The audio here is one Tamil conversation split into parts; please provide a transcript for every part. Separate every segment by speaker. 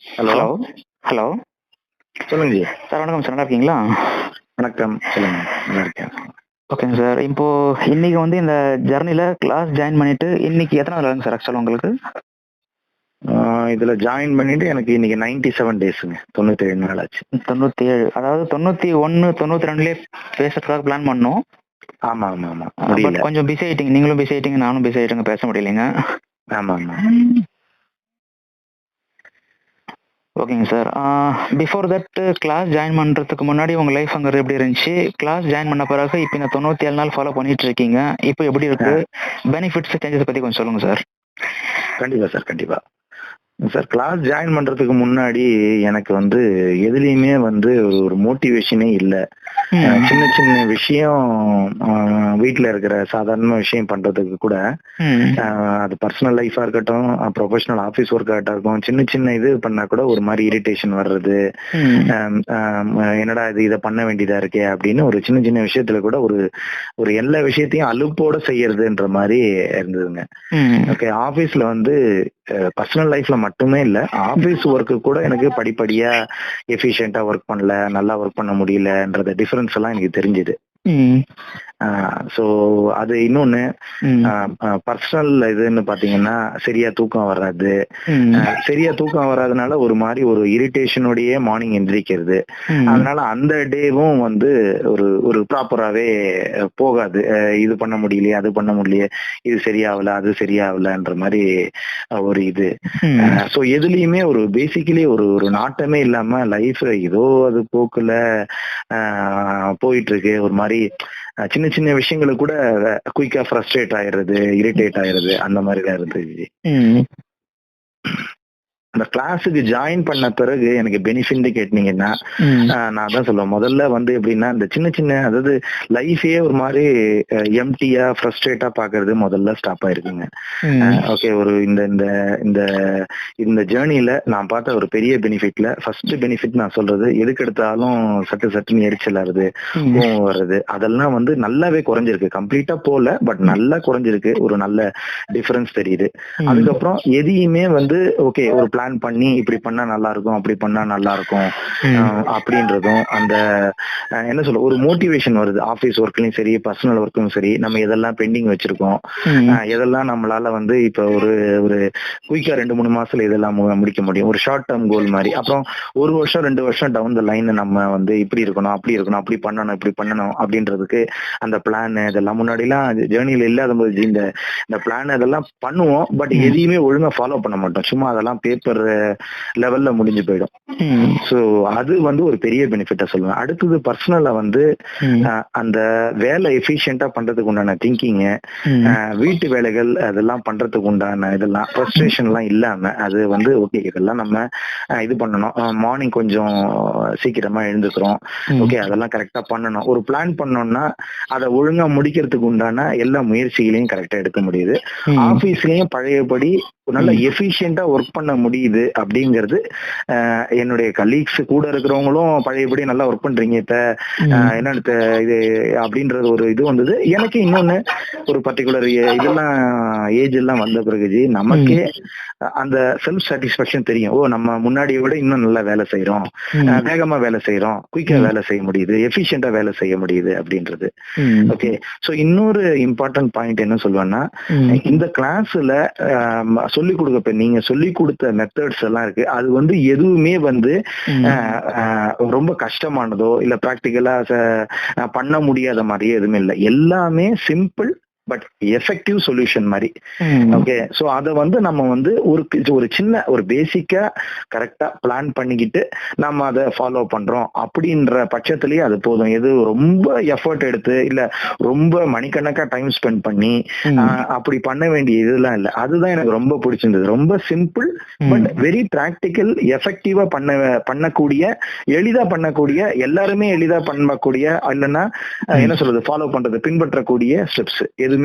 Speaker 1: ஹலோ
Speaker 2: ஹலோ ஹலோ
Speaker 1: சொல்லுங்க ஜி.
Speaker 2: சார் வணக்கம் சார், நல்லா இருக்கீங்களா?
Speaker 1: வணக்கம், சொல்லுங்க. நல்லா இருக்கேன்.
Speaker 2: ஓகேங்க சார். இப்போ இன்னைக்கு வந்து இந்த ஜர்னில கிளாஸ் ஜாயின் பண்ணிட்டு இன்னைக்கு எத்தனை நாள் சார் ஆக்சுவலாக உங்களுக்கு?
Speaker 1: இதுல ஜாயின் பண்ணிட்டு எனக்கு இன்னைக்கு 97 டேஸுங்க, 97 நாள் ஆச்சு.
Speaker 2: 97, அதாவது 91 92லேயே பேசுறதுக்காக பிளான் பண்ணோம்.
Speaker 1: ஆமா ஆமா ஆமா,
Speaker 2: பட்
Speaker 1: முடியல.
Speaker 2: கொஞ்சம் பிஸி ஆயிட்டீங்க, நீங்களும் பிஸி ஆயிட்டீங்க, நானும் பிஸி ஆயிட்டேங்க, பேச முடியலைங்க.
Speaker 1: ஆமா ஆமா.
Speaker 2: ஓகேங்க sir. Before that class join பண்ணுறதுக்கு முன்னாடி உங்கள் லைஃப் அங்கே எப்படி இருந்துச்சு? கிளாஸ் ஜாயின் பண்ண பிறகு இப்போ இந்த 97 நாள் ஃபாலோ பண்ணிட்டு இருக்கீங்க, இப்போ எப்படி இருக்கு? பெனிஃபிட்ஸ் சேஞ்சஸ் பற்றி கொஞ்சம் சொல்லுங்கள் சார்.
Speaker 1: கண்டிப்பா சார், கண்டிப்பா சார். கிளாஸ் ஜாயின் பண்றதுக்கு முன்னாடி எனக்கு வந்து எதுலயுமே வந்து ஒரு மோட்டிவேஷனே இல்லை. சின்ன சின்ன விஷயம், வீட்டுல இருக்கிற சாதாரண விஷயம் பண்றதுக்கு கூட, அது பர்சனல் லைஃபா இருக்கட்டும், ப்ரொஃபஷனல் ஆபீஸ் ஒர்க் ஆகட்டும், சின்ன சின்ன இது பண்ணா கூட ஒரு மாதிரி இரிட்டேஷன் வர்றது. என்னடா இது, இதை பண்ண வேண்டியதா இருக்கே அப்படின்னு ஒரு சின்ன சின்ன விஷயத்துல கூட ஒரு எல்லா விஷயத்தையும் அலுப்போட செய்யறதுன்ற மாதிரி இருந்ததுங்க. ஓகே, ஆபீஸ்ல வந்து பர்சனல் லைஃப்ல மட்டுமே இல்ல, ஆபீஸ் ஒர்க்கு கூட எனக்கு படிப்படியா எஃபிஷியன்டா ஒர்க் பண்ணல, நல்லா ஒர்க் பண்ண முடியலன்றத டிஃபரன்ஸ் எல்லாம் எனக்கு தெரிஞ்சுது. ஸோ அது இன்னொன்னு, பர்சனல் இதுன்னு பாத்தீங்கன்னா சரியா தூக்கம் வராது. சரியா தூக்கம் வராதனால ஒரு மாதிரி ஒரு இரிட்டேஷனோடயே மார்னிங் எந்திரிக்கிறது. அதனால அந்த டேவும் வந்து ஒரு ப்ராப்பராகவே போகாது. இது பண்ண முடியலையே, அது பண்ண முடியலையே, இது சரியாகல, அது சரியாகலன்ற மாதிரி ஒரு இது. ஸோ எதுலேயுமே ஒரு பேசிக்கலி ஒரு நாட்டமே இல்லாம லைஃப் ஏதோ அது போக்குல போயிட்டு இருக்கு. ஒரு மாதிரி சின்ன சின்ன விஷயங்களுக்கு கூட குயிக்கா ஃப்ரஸ்ட்ரேட் ஆயிடுறது, இரிட்டேட் ஆயிடுறது, அந்த மாதிரி தான் இருந்துச்சு. அந்த கிளாஸுக்கு ஜாயின் பண்ண பிறகு எனக்கு பெனிஃபிட் கேட்டீங்கன்னா, நான் தான் சொல்லுவேன், முதல்ல வந்து எப்படின்னா இந்த சின்ன சின்ன, அதாவது லைஃபே ஒரு மாதிரி எம்டியா ஃப்ரஸ்ட்ரேட்டா பாக்குறது முதல்ல ஸ்டாப் ஆயிருக்குங்க. ஓகே, ஒரு இந்த ஜேர்னில நான் பார்த்த ஒரு பெரிய பெனிஃபிட்ல ஃபர்ஸ்ட் பெனிஃபிட் நான் சொல்றது, எதுக்கு எடுத்தாலும் சட்டுன்னு எரிச்சல் ஆகுது, கோவம் வருது, அதெல்லாம் வந்து நல்லாவே குறைஞ்சிருக்கு. கம்ப்ளீட்டா போல, பட் நல்லா குறைஞ்சிருக்கு. ஒரு நல்ல டிஃபரன்ஸ் தெரியுது. அதுக்கப்புறம் எதையுமே வந்து ஓகே ஒரு பிளான் பண்ணி இப்படி பண்ணா நல்லா இருக்கும், அப்படி பண்ணா நல்லா இருக்கும் அப்படின்றதும், அந்த என்ன சொல்ல, ஒரு மோட்டிவேஷன் வருது. ஆபீஸ் ஒர்க்லயும் சரி, பர்சனல் ஒர்க்கும் சரி, நம்ம எதெல்லாம் பெண்டிங் வச்சிருக்கோம், எதெல்லாம் நம்மளால வந்து இப்ப ஒரு குயிக்கா 2-3 மாசத்துல இதெல்லாம் முடிக்க முடியும், ஒரு ஷார்ட் டேர்ம் கோல் மாதிரி. அப்புறம் 1 வருஷம் 2 வருஷம் டவுன் த லைன் நம்ம வந்து இப்படி இருக்கணும், அப்படி இருக்கணும், அப்படி பண்ணணும், இப்படி பண்ணணும் அப்படின்றதுக்கு அந்த பிளான், இதெல்லாம் முன்னாடி எல்லாம் ஜேர்னில இல்லாத போது இந்த பிளான் இதெல்லாம் பண்ணுவோம், பட் எதையுமே ஒழுங்கா ஃபாலோ பண்ண மாட்டோம். சும்மா அதெல்லாம் பேப்பர் லெவல்ல முடிஞ்சு போயிடும். சோ அது வந்து ஒரு பெரிய பெனிஃபிட்டா சொல்லுவேன். அடுத்தது பர்சனலா வந்து அந்த வேலை எஃபிஷியன்டா பண்றதுக்கு உண்டான திங்கிங், வீட்டு வேலைகள் அதெல்லாம் பண்றதுக்கு உண்டான இதெல்லாம் ஃப்ரஸ்ட்ரேஷன் எல்லாம் இல்லாம, அது வந்து ஓகே இதெல்லாம் நம்ம இது பண்ணணும். மார்னிங் கொஞ்சம் சீக்கிரமா எழுந்துக்கிறோம், ஓகே அதெல்லாம் கரெக்டா பண்ணணும். ஒரு பிளான் பண்ணோம்னா அதை ஒழுங்கா முடிக்கிறதுக்கு உண்டான எல்லா முயற்சிகளையும் கரெக்டா எடுக்க முடியுது. ஆபீஸ்லயும் பழையபடி நல்ல எஃபிஷியன்டா ஒர்க் பண்ண முடியுது அப்படிங்கிறது. என்னுடைய கலீக்ஸ் கூட இருக்கிறவங்களும் பழையபடி நல்லா ஒர்க் பண்றீங்க இப்ப, என்ன இது அப்படின்றது ஒரு இது வந்தது எனக்கு. இன்னொன்னு, ஒரு பர்டிகுலர் இதெல்லாம் ஏஜ் எல்லாம் வந்த பிறகு நமக்கே அந்த செல்ஃப் சாட்டிஸ்பாக்சன் தெரியும். ஓ, நம்ம முன்னாடியை விட இன்னும் நல்லா வேலை செய்யறோம், வேகமா வேலை செய்யறோம், குயிக்கா வேலை செய்ய முடியுது, எஃபிஷியன்டா வேலை செய்ய முடியுது அப்படின்றது. ஓகே, சோ இன்னொரு இம்பார்ட்டன்ட் பாயிண்ட் என்ன சொல்லுவேன்னா, இந்த கிளாஸ்ல சொல்லி கொடுக்க, நீங்க சொல்லி கொடுத்த மெத்தட்ஸ் எல்லாம் இருக்கு, அது வந்து எதுவுமே வந்து ரொம்ப கஷ்டமானதோ இல்ல பிராக்டிக்கலா பண்ண முடியாத மாதிரியே எதுவுமே இல்லை. எல்லாமே சிம்பிள் பட் எஃபெக்டிவ் சொல்யூஷன் மாதிரி. ஓகே, சோ அத வந்து நம்ம வந்து ஒரு சின்ன ஒரு பேசிக்கா கரெக்டா பிளான் பண்ணிக்கிட்டு நம்ம அதை ஃபாலோ பண்றோம் அப்படின்ற பட்சத்திலேயே அது போதும். எது ரொம்ப எஃபர்ட் எடுத்து இல்ல ரொம்ப மணிக்கணக்கா டைம் ஸ்பெண்ட் பண்ணி அப்படி பண்ண வேண்டிய இதெல்லாம் இல்லை. அதுதான் எனக்கு ரொம்ப பிடிச்சிருந்தது. ரொம்ப சிம்பிள் பட் வெரி பிராக்டிக்கல், எஃபெக்டிவா பண்ணக்கூடிய, எளிதா பண்ணக்கூடிய, எல்லாருமே எளிதா பண்ணக்கூடிய, இல்லைன்னா என்ன சொல்றது, ஃபாலோ பண்றது, பின்பற்றக்கூடிய ஸ்டெப்ஸ். எதுவுமே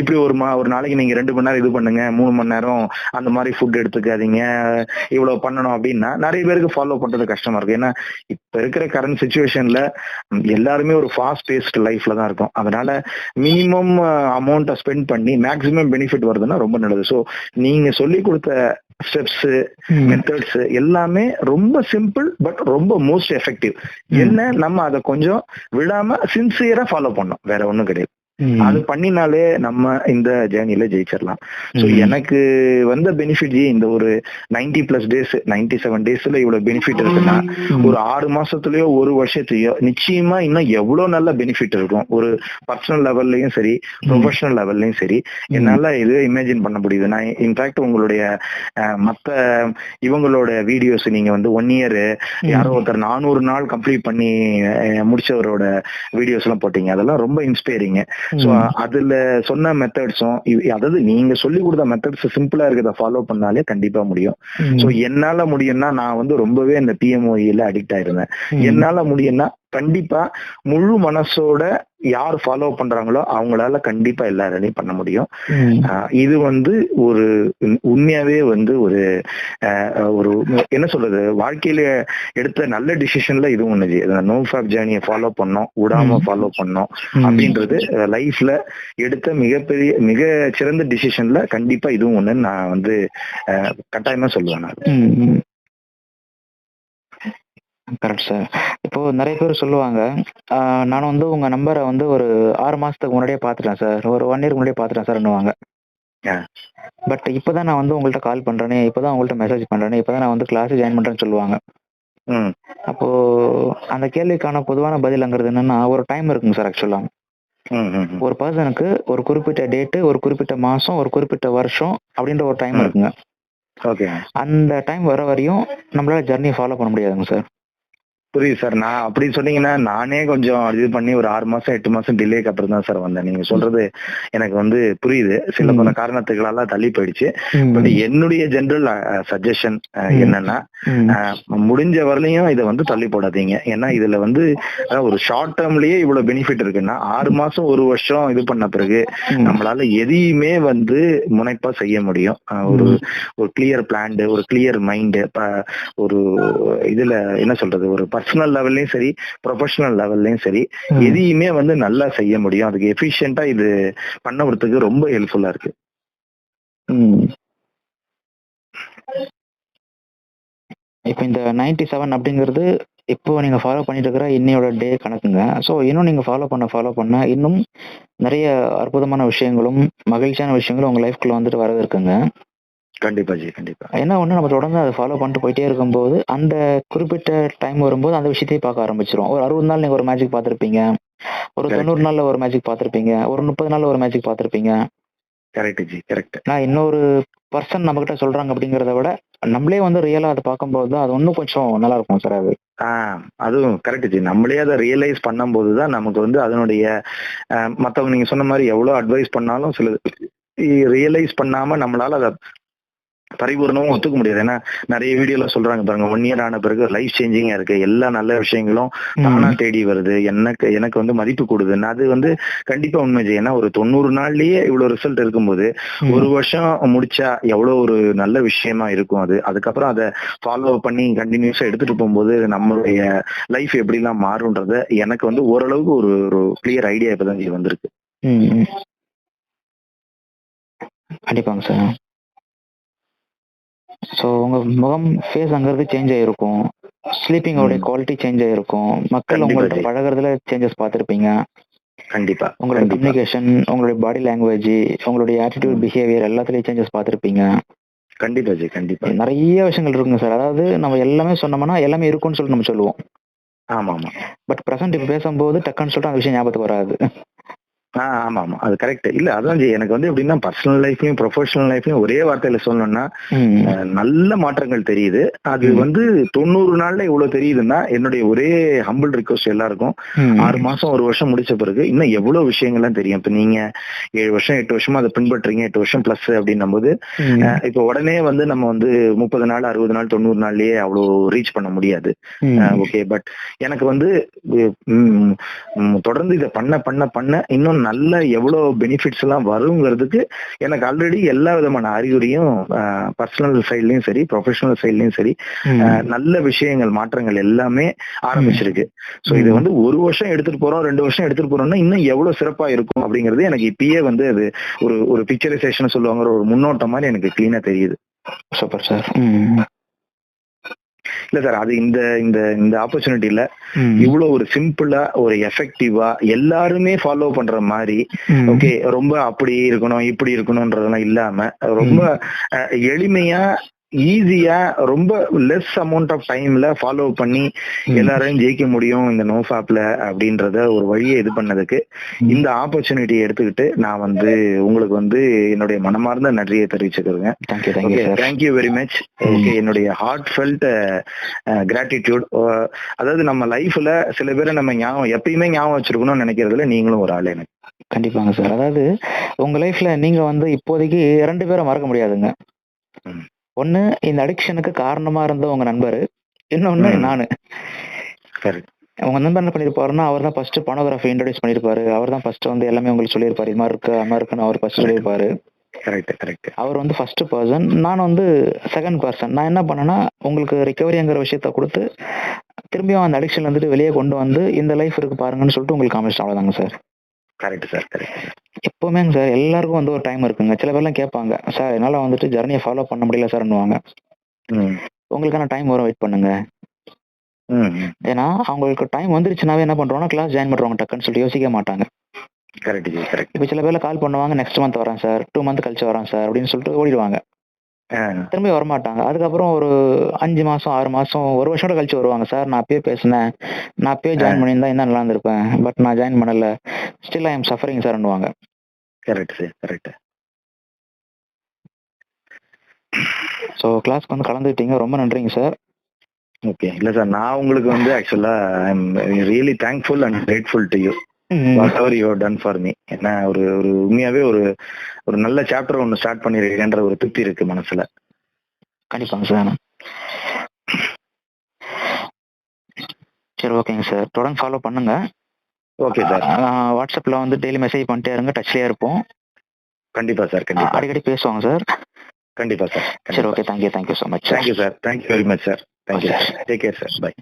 Speaker 1: இப்படி ஒரு நாளைக்கு நீங்க 2 மணி நேரம் இது பண்ணுங்க, 3 மணி நேரம் அந்த மாதிரி ஃபுட் எடுத்துக்காதீங்க, இவ்வளவு பண்ணணும் அப்படின்னா நிறைய பேருக்கு ஃபாலோ பண்றது கஷ்டமா இருக்கு. ஏன்னா இப்ப இருக்கிற கரண்ட் சிச்சுவேஷன்ல எல்லாருமே ஒரு ஃபாஸ்ட் பேஸ்ட் லைஃப்ல தான் இருக்கும். அதனால மினிமம் அமௌண்ட்டை ஸ்பெண்ட் பண்ணி மேக்ஸிமம் பெனிஃபிட் வருதுன்னா ரொம்ப நல்லது. ஸோ நீங்க சொல்லி கொடுத்த ஸ்டெப்ஸ், மெத்தட்ஸ் எல்லாமே ரொம்ப சிம்பிள் பட் ரொம்ப மோஸ்ட் எஃபெக்டிவ். என்ன நம்ம அதை கொஞ்சம் விடாம சின்சியரா ஃபாலோ பண்ணோம், வேற ஒண்ணும் கிடையாது. அது பண்ணினாலே நம்ம இந்த ஜேர்னில ஜெயிச்சிடலாம். ஸோ எனக்கு வந்த பெனிஃபிட் இந்த ஒரு 90+ டேஸ் 97 டேஸ்ல இவ்வளவு பெனிஃபிட் இருக்குன்னா ஒரு 6 மாசத்துலயோ ஒரு வருஷத்துலயோ நிச்சயமா இன்னும் எவ்வளவு நல்ல பெனிஃபிட் இருக்கும். ஒரு பர்சனல் லெவல்லயும் சரி, ப்ரொஃபஷனல் லெவல்லயும் சரி, என்னால இது இமேஜின் பண்ண முடியுது. நான் இன்ஃபேக்ட் உங்களுடைய மத்த இவங்களோட வீடியோஸ் நீங்க வந்து 1 இயர் யாரோ ஒருத்தர் 400 நாள் கம்ப்ளீட் பண்ணி முடிச்சவரோட வீடியோஸ் எல்லாம் போட்டீங்க. அதெல்லாம் ரொம்ப இன்ஸ்பைரிங். சோ அதுல சொன்ன மெத்தட்ஸும், அதாவது நீங்க சொல்லி கொடுத்த மெத்தட்ஸ் சிம்பிளா இருக்கிறத ஃபாலோ பண்ணாலே கண்டிப்பா முடியும். சோ என்னால முடியும்னா நான் வந்து ரொம்பவே இந்த PMOE அடிக்ட் ஆயிருந்தேன். என்னால முடியும்னா கண்டிப்பா முழு மனசோட யார் ஃபாலோ பண்றாங்களோ அவங்களால கண்டிப்பா எல்லாராலையும் பண்ண முடியும். இது வந்து ஒரு உண்மையாவே வந்து ஒரு ஒரு என்ன சொல்றது, வாழ்க்கையில எடுத்த நல்ல டிசிஷன்ல இது ஒண்ணுது. நோ ஃபேப் ஜேர்னியை ஃபாலோ பண்ணோம், விடாம ஃபாலோ பண்ணோம் அப்படின்றது லைஃப்ல எடுத்த மிக சிறந்த டிசிஷன்ல கண்டிப்பா இதுவும் ஒண்ணுன்னு நான் வந்து கட்டாயமா சொல்லுவேன் நான்.
Speaker 2: Correct sir. இப்போ நிறைய பேர் சொல்லுவாங்க, நான் வந்து உங்க நம்பரை வந்து ஒரு 6 மாசத்துக்கு முன்னாடியே பாத்துட்டேன் சார், ஒரு 1 இயர் முன்னாடியே பாத்துட்டேன் சார்ன்னுவாங்க. பட் இப்பதான் நான் வந்து உங்கள்ட்ட கால் பண்றேனே, இப்பதான் உங்கள்ட்ட மெசேஜ் பண்றேனே, இப்பதான் நான் வந்து கிளாஸ் ஜாயின் பண்றேன்னு சொல்லுவாங்க. அப்போ அந்த கேள்விக்கான பொதுவான பதில்ங்கிறது என்னன்னா, ஒரு டைம் இருக்குங்க சார். ஆக்சுவலா ஒரு பர்சனுக்கு ஒரு குறிப்பிட்ட டேட்டு, ஒரு குறிப்பிட்ட மாசம், ஒரு குறிப்பிட்ட வருஷம் அப்படின்ற ஒரு டைம் இருக்குங்க. அந்த டைம் வர வரையும் நம்மளால ஜர்னி ஃபாலோ பண்ண முடியாதுங்க சார்.
Speaker 1: புரியுது சார். நான் அப்படி சொன்னீங்கன்னா நானே கொஞ்சம் இது பண்ணி ஒரு 6 மாசம் 8 மாசம் டிலேக்கு அப்புறம் தான் சார் வந்தேன். நீங்க சொல்றது எனக்கு வந்து புரியுது. சில பல காரணத்துக்களால தள்ளி போயிடுச்சு. பட் என்னுடைய ஜெனரல் சஜஷன் என்னன்னா, முடிஞ்ச வரலையும் இதை வந்து தள்ளி போடாதீங்க. ஏன்னா இதுல வந்து ஒரு ஷார்ட் டேர்ம்லயே இவ்வளவு பெனிஃபிட் இருக்குன்னா 6 மாசம் 1 வருஷம் இது பண்ண பிறகு நம்மளால எதையுமே வந்து முனைப்பா செய்ய முடியும். ஒரு கிளியர் பிளான்டு, ஒரு கிளியர் மைண்டு, ஒரு இதுல என்ன சொல்றது, ஒரு பர்சனல் லெவல்லையும் சரி, ப்ரொஃபஷனல் லெவல்லையும் சரி, எதையுமே வந்து நல்லா செய்ய முடியும். அதுக்கு எஃபிஷியன்ட்டா இது பண்ணவதுக்கு ரொம்ப ஹெல்ப்ஃபுல்லா இருக்கு.
Speaker 2: இப்போ இந்த 97 அப்படிங்கிறது இப்போ நீங்க ஃபாலோ பண்ணிட்டு இருக்கிற இன்னையோட டே கணக்குங்க. ஸோ இன்னும் நீங்க ஃபாலோ பண்ண இன்னும் நிறைய அற்புதமான விஷயங்களும் மகிழ்ச்சியான விஷயங்களும் உங்க லைஃப்குள்ள வந்துட்டு வரது இருக்குங்க.
Speaker 1: கண்டிப்பா ஜி, கண்டிப்பா.
Speaker 2: என்ன ஒண்ணு, நம்ம தொடர்ந்து அதை ஃபாலோ பண்ணிட்டு போயிட்டே இருக்கும்போது அந்த குறிப்பிட்ட டைம் வரும்போது அந்த விஷயத்தையும் பார்க்க ஆரம்பிச்சிரும். ஒரு 60 நாள் நீங்க ஒரு மேஜிக் பார்த்திருப்பீங்க, ஒரு 90 நாள்ல ஒரு மேஜிக் பார்த்திருப்பீங்க, ஒரு 30 நாள்ல ஒரு மேஜிக் பார்த்திருப்பீங்க.
Speaker 1: Correct G, correct.
Speaker 2: நான் இன்னொரு பர்சன் நம்ம கிட்ட சொல்றாங்க அப்படிங்கறத விட நம்மளே வந்து ரியலா அதை பார்க்கும்போது தான் அது இன்னும் கொஞ்சம் நல்லா இருக்கும் சார். அது
Speaker 1: அதுவும் கரெக்ட் ஜி. நம்மளே அதை ரியலைஸ் பண்ணும் போதுதான் நமக்கு வந்து அதனுடைய மத்தவங்க நீங்க சொன்ன மாதிரி எவ்வளவு அட்வைஸ் பண்ணாலும் சில ரியலைஸ் பண்ணாம நம்மளால அதை பரிபூர்ணமும் ஒத்துக்க முடியாது. ஏன்னா நிறைய வீடியோல சொல்றாங்க பாருங்க, 1 இயர் ஆன பிறகு லைஃப் சேஞ்சிங்கா இருக்கு, எல்லா நல்ல விஷயங்களும் தானா தேடி வருது, எனக்கு வந்து மதிப்பு கூடுதுன்னு. அது வந்து கண்டிப்பா உண்மை. ஏன்னா ஒரு 90 நாள்லயே இவ்வளவு ரிசல்ட் இருக்கும்போது 1 வருஷம் முடிச்சா எவ்வளவு ஒரு நல்ல விஷயமா இருக்கும். அதுக்கப்புறம் அதை ஃபாலோ பண்ணி கண்டினியூஸா எடுத்துட்டு போகும்போது நம்மளுடைய லைஃப் எப்படி எல்லாம் மாறும்ன்றத எனக்கு வந்து ஓரளவுக்கு ஒரு கிளியர் ஐடியா இப்பதான் வந்திருக்கு.
Speaker 2: கண்டிப்பாங்க சார். ஸோ உங்க முகம் ஃபேஸ்ங்கிறது சேஞ்ச் ஆயிருக்கும், ஸ்லீப்பிங்கோட குவாலிட்டி சேஞ்ச் ஆயிருக்கும், மக்கள் உங்கள்ட்ட பழகுறதுல சேஞ்சஸ் பார்த்துருப்பீங்க.
Speaker 1: கண்டிப்பா.
Speaker 2: உங்களோட கம்யூனிகேஷன், உங்களுடைய பாடி லாங்குவேஜ், உங்களுடைய ஆட்டிடியூட், பிஹேவியர் எல்லாத்துலயும் சேஞ்சஸ் பார்த்துருப்பீங்க.
Speaker 1: கண்டிப்பா ஜி, கண்டிப்பா.
Speaker 2: நிறைய விஷயங்கள் இருக்குங்க சார். அதாவது நம்ம எல்லாமே சொன்னோம்னா எல்லாமே இருக்கும்னு சொல்லிட்டு நம்ம சொல்லுவோம்.
Speaker 1: ஆமா ஆமா.
Speaker 2: பட் பிரசன்ட் இப்ப பேசும்போது டக்குன்னு சொல்லிட்டு அந்த விஷயம் ஞாபகத்துக்கு வராது.
Speaker 1: ஆமா ஆமா, அது கரெக்ட். இல்ல அதான் ஜி, எனக்கு வந்து எப்படின்னா பர்சனல் லைஃப்லயும் ப்ரொஃபஷனல் லைஃப்லயும் ஒரே வார்த்தையில சொல்லணும்னா நல்ல மாற்றங்கள் தெரியுது. அது வந்து 90 நாள்ல இவ்வளவு தெரியுதுன்னா என்னுடைய ஒரே ஹம்பிள் ரிக்வஸ்ட் எல்லாருக்கும், 6 மாசம் 1 வருஷம் முடிச்ச பிறகு இன்னும் எவ்வளவு விஷயங்கள்லாம் தெரியும். இப்ப நீங்க 7 வருஷம் 8 வருஷமா அதை பின்பற்றீங்க, 8 வருஷம் பிளஸ் அப்படின்னும் போது இப்ப உடனே வந்து நம்ம வந்து 30 நாள் 60 நாள் 90 நாள்லயே அவ்வளவு ரீச் பண்ண முடியாது. ஓகே, பட் எனக்கு வந்து தொடர்ந்து இதை பண்ண பண்ண பண்ண இன்னும் நல்ல எவ்வளவு பெனிஃபிட்ஸ் எல்லாம் வருங்கிறதுக்கு எனக்கு ஆல்ரெடி எல்லா விதமான அறிகுறியும் பர்சனல் சைட்லயும் சரி, ப்ரொஃபஷனல் சைட்லயும் சரி நல்ல விஷயங்கள், மாற்றங்கள் எல்லாமே ஆரம்பிச்சிருக்கு. சோ இது வந்து 1 வருஷம் எடுத்துட்டு போறோம், 2 வருஷம் எடுத்துட்டு போறோம்னா இன்னும் எவ்வளவு சிறப்பா இருக்கும் அப்படிங்கிறது எனக்கு இப்பயே வந்து அது ஒரு பிக்சரைசேஷன் சொல்லுவாங்க, ஒரு முன்னோட்டம் மாதிரி எனக்கு கிளீனா தெரியுது.
Speaker 2: Super sir.
Speaker 1: இல்ல சார், அது இந்த இந்த இந்த ஆப்பர்ச்சுனிட்டில இவ்வளவு ஒரு சிம்பிளா ஒரு எஃபெக்டிவா எல்லாருமே ஃபாலோ பண்ற மாதிரி, ஓகே ரொம்ப அப்படி இருக்கணும் இப்படி இருக்கணும்ன்றதெல்லாம் இல்லாம ரொம்ப எளிமையா ஈஸியா ரொம்ப லெஸ் அமௌண்ட் ஆஃப் டைம்ல ஃபாலோ பண்ணி எல்லாரையும் ஜெயிக்க முடியும் இந்த நோஃபாப்ல அப்படின்றத ஒரு வழியை இது பண்ணதுக்கு இந்த ஆப்பர்ச்சுனிட்டி எடுத்துக்கிட்டு நான் வந்து உங்களுக்கு வந்து என்னுடைய மனமார்ந்த நன்றியை தெரிவிச்சுக்கிறேங்க. Thank you very much. ஓகே, என்னுடைய ஹார்ட் ஃபெல்ட் கிராட்டிடியூட். அதாவது நம்ம லைஃப்ல சில பேரை நம்ம எப்பயுமே ஞாபகம் வச்சிருக்கணும்னு நினைக்கிறதுல நீங்களும் ஒரு ஆள் எனக்கு.
Speaker 2: கண்டிப்பாங்க சார். அதாவது உங்க லைஃப்ல நீங்க வந்து இப்போதைக்கு 2 பேரை மறக்க முடியாதுங்க. ஒண்ணு இந்த அடிக்ஷனுக்கு காரணமா இருந்த உங்க நண்பரு, இன்னொன்னு நானு. உங்க நண்பர் என்ன பண்ணிருப்பாருன்னா, அவர் தான் ஃபர்ஸ்ட் போனோகிராஃபி இன்ட்ரோடியூஸ் பண்ணிருப்பாரு. அவர் தான் ஃபர்ஸ்ட் வந்து எல்லாமே உங்களுக்கு சொல்லியிருப்பாரு. இது மாதிரி இருக்கு அது மாதிரி இருக்குன்னு அவர் ஃபர்ஸ்ட் சொல்லியிருப்பாரு. அவர் வந்து ஃபர்ஸ்ட் பர்சன், நான் வந்து செகண்ட் பர்சன். நான் என்ன பண்ணேன்னா, உங்களுக்கு ரிகவரிங்கிற விஷயத்த கொடுத்து திரும்பியும் அந்த அடிக்ஷன் வந்துட்டு வெளியே கொண்டு வந்து இந்த லைஃப் இருக்கு பாருங்கன்னு சொல்லிட்டு உங்களுக்கு காமிச்சிட்டு அவ்வளவுதாங்க சார்.
Speaker 1: Correct sir, correct.
Speaker 2: எப்பவுமேங்க சார் எல்லாருக்கும் வந்து ஒரு டைம் இருக்குங்க. சில பேர்லாம் கேட்பாங்க, சார் என்னால வந்துட்டு ஜர்னியை ஃபாலோ பண்ண முடியல சார்ன்னுவாங்க. உங்களுக்கான டைம் வரும், வெயிட் பண்ணுங்க. ஏன்னா அவங்களுக்கு டைம் வந்துருச்சுனாவே என்ன பண்றோம்னா கிளாஸ் ஜாயின் பண்றவங்க டக்குன்னு சொல்லிட்டு யோசிக்க மாட்டாங்க. இப்போ சில பேர்ல கால் பண்ணுவாங்க, நெக்ஸ்ட் மந்த் வரேன் சார், 2 மந்த் கழிச்சு வரேன் சார் அப்படின்னு சொல்லிட்டு ஓடிடுவாங்க. திரும்பி வரமாட்டாங்க. அதுக்கப்புறம் ஒரு 5 மாசம் 6 மாசம் 1 வருஷம் கழிச்சு வருவாங்க. சார் நான் அப்பயே பேசினேன், நான் அப்பயே ஜாயின் பண்ணியிருந்தா இன்னும் நல்லா இருந்திருப்பேன், பட் நான் ஜாயின் பண்ணல, ஸ்டில் ஐ எம் சஃபரிங் சார்ன்னுவாங்க.
Speaker 1: Correct sir, correct.
Speaker 2: ஸோ கிளாஸ்க்கு வந்து கலந்துக்கிட்டீங்க, ரொம்ப நன்றிங்க சார்.
Speaker 1: ஓகே. இல்ல சார், நான் உங்களுக்கு வந்து ஆக்சுவலா I am really thankful and grateful to you whatever you have done for me. ஏன்னா ஒரு ஒரு உண்மையாவே ஒரு ஒரு நல்ல சாப்டர் ஒன்று ஸ்டார்ட் பண்ணிருக்கேன்ற ஒரு திருப்தி இருக்கு மனசுல.
Speaker 2: கண்டிப்பாங்க சார். சரி, ஓகேங்க சார், தொடர்ந்து ஃபாலோ பண்ணுங்க.
Speaker 1: Okay sir.
Speaker 2: வாட்ஸ்அப்ல வந்து டெய்லி மெசேஜ் பண்ணிட்டே இருங்க, டச்லயே இருப்போம்.
Speaker 1: கண்டிப்பா சார், கண்டிப்பா.
Speaker 2: அடிக்கடி பேசுவாங்க சார்.
Speaker 1: கண்டிப்பா சார்.
Speaker 2: சரி, okay, thank you so much.
Speaker 1: Thank you sir, thank you very much sir. Thank you. Take care sir. By.